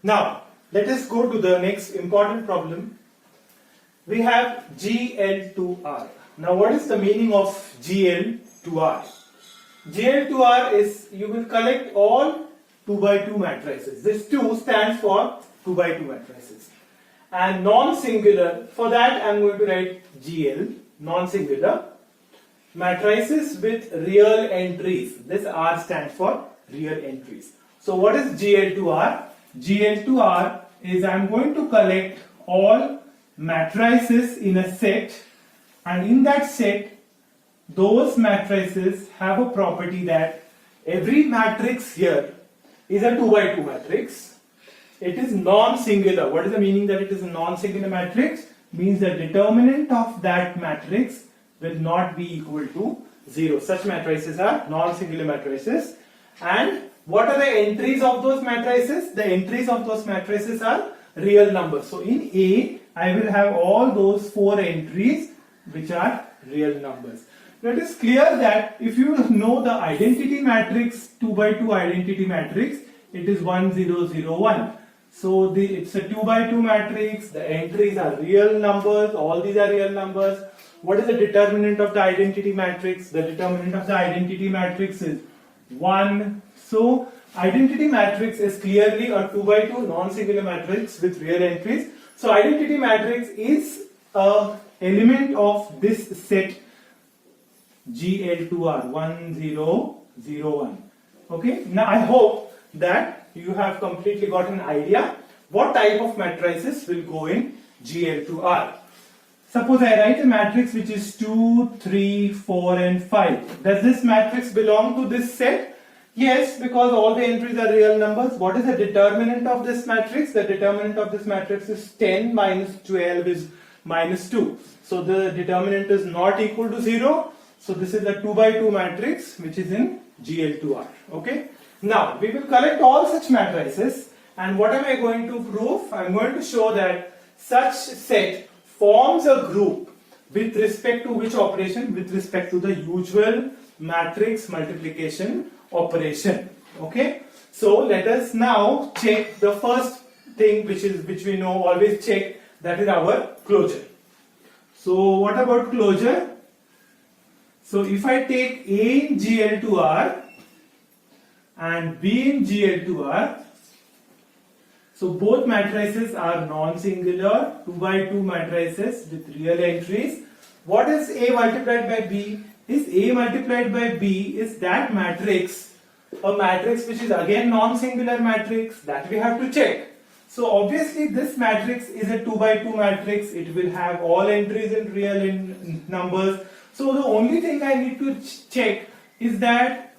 Now, let us go to the next important problem. We have GL2R. Now, what is the meaning of GL2R? GL2R is you will collect all 2 by 2 matrices. This 2 stands for 2 by 2 matrices. And non-singular, for that I am going to write GL, non-singular, matrices with real entries. This R stands for real entries. So what is GL2R? GL2R is I am going to collect all matrices in a set, and in that set those matrices have a property that every matrix here is a 2 by 2 matrix. It is non-singular. What is the meaning that it is a non-singular matrix? Means the determinant of that matrix will not be equal to 0. Such matrices are non-singular matrices. And what are the entries of those matrices? The entries of those matrices are real numbers. So in A, I will have all those 4 entries which are real numbers. Now it is clear that if you know the identity matrix, 2 by 2 identity matrix, it is 1 0 0 1. So it's a 2 by 2 matrix, the entries are real numbers, all these are real numbers. What is the determinant of the identity matrix? The determinant of the identity matrix is 1. So identity matrix is clearly a 2 by 2 non-singular matrix with real entries. So identity matrix is a element of this set GL2R 1 0 0 1. Okay. Now I hope that you have completely got an idea what type of matrices will go in GL2R. Suppose I write a matrix which is 2, 3, 4 and 5. Does this matrix belong to this set? Yes, because all the entries are real numbers. What is the determinant of this matrix? The determinant of this matrix is 10 minus 12 is minus 2. So the determinant is not equal to 0. So this is a 2 by 2 matrix which is in GL2R. Okay. Now we will collect all such matrices, and what am I going to prove? I am going to show that such set forms a group with respect to which operation? With respect to the usual matrix multiplication operation. Okay. So let us now check the first thing which we know always check, that is our closure. So what about closure? So if I take A in GL2R and B in GL2R, so both matrices are non-singular 2 by 2 matrices with real entries. What is A multiplied by B? Is A multiplied by B is that matrix, a matrix which is again non-singular matrix, that we have to check. So obviously this matrix is a 2 by 2 matrix. It will have all entries in real numbers. So the only thing I need to check is that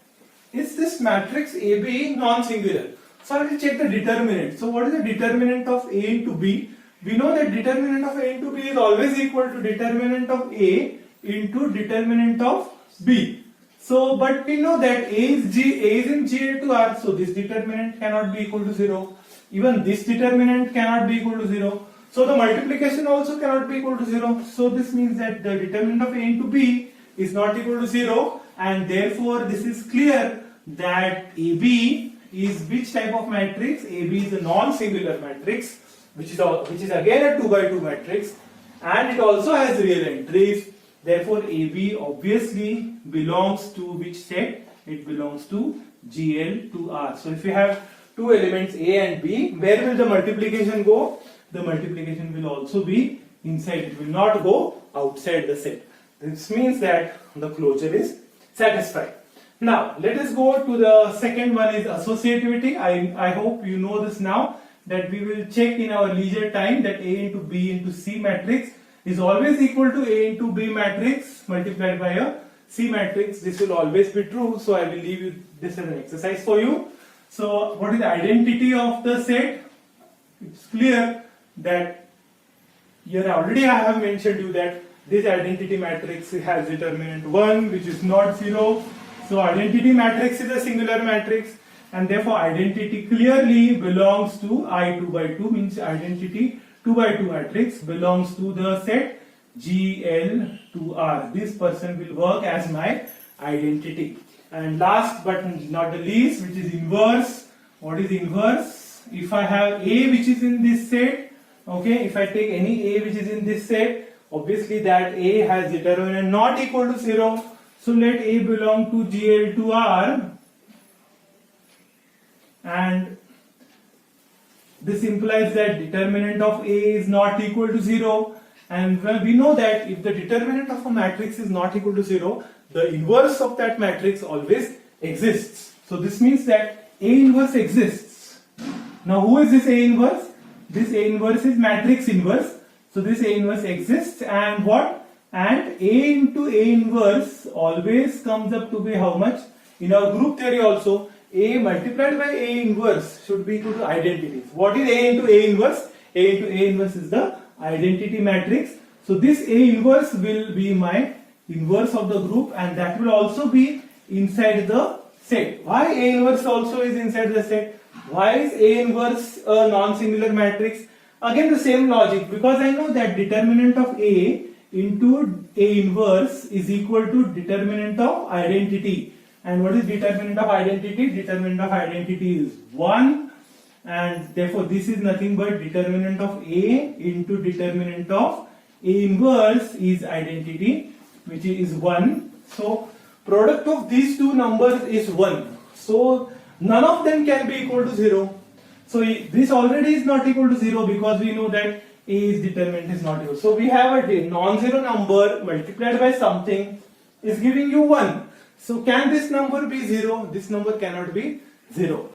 is this matrix AB non-singular? So I will check the determinant. So what is the determinant of A into B? We know that determinant of A into B is always equal to determinant of A into determinant of B. So but we know that A is in GL2R, so this determinant cannot be equal to 0. Even this determinant cannot be equal to 0. So the multiplication also cannot be equal to 0. So this means that the determinant of A into B is not equal to 0, and therefore this is clear that AB is which type of matrix? AB is a non-singular matrix which is again a 2 by 2 matrix, and it also has real entries. Therefore AB obviously belongs to which set? It belongs to GL2R. So if you have two elements A and B, where will the multiplication go? The multiplication will also be inside, it will not go outside the set. This means that the closure is satisfied. Now let us go to the second one, is associativity. I hope you know this now, that we will check in our leisure time that A into B into C matrix is always equal to A into B matrix multiplied by a C matrix. This will always be true, so I will leave you this as an exercise for you. So what is the identity of the set? It's clear that here already I have mentioned you that this identity matrix has determinant 1 which is not 0. So identity matrix is a singular matrix, and therefore identity clearly belongs to I 2 by 2, means identity 2 by 2 matrix belongs to the set GL2R. This person will work as my identity. And last but not the least, which is inverse. What is inverse? if I have A which is in this set, okay, if I take any A which is in this set, obviously that A has determinant not equal to 0. So let A belong to GL2R, and this implies that determinant of A is not equal to 0. And when we know that if the determinant of a matrix is not equal to 0, the inverse of that matrix always exists. So this means that A inverse exists. Now who is this A inverse? This A inverse is matrix inverse. So this A inverse exists, and what? And A into A inverse always comes up to be how much? In our group theory also, A multiplied by A inverse should be equal to identities. What is A into A inverse? A into A inverse is the identity matrix. So this A inverse will be my inverse of the group, and that will also be inside the set. Why A inverse also is inside the set? Why is A inverse a non-singular matrix? Again the same logic, because I know that determinant of A into A inverse is equal to determinant of identity. And what is determinant of identity? Determinant of identity is 1, and therefore this is nothing but determinant of A into determinant of A inverse is identity, which is 1. So product of these two numbers is 1. So none of them can be equal to 0. So this already is not equal to 0, because we know that A's determinant is not equal. So we have a non-zero number multiplied by something is giving you 1. So can this number be 0? This number cannot be 0.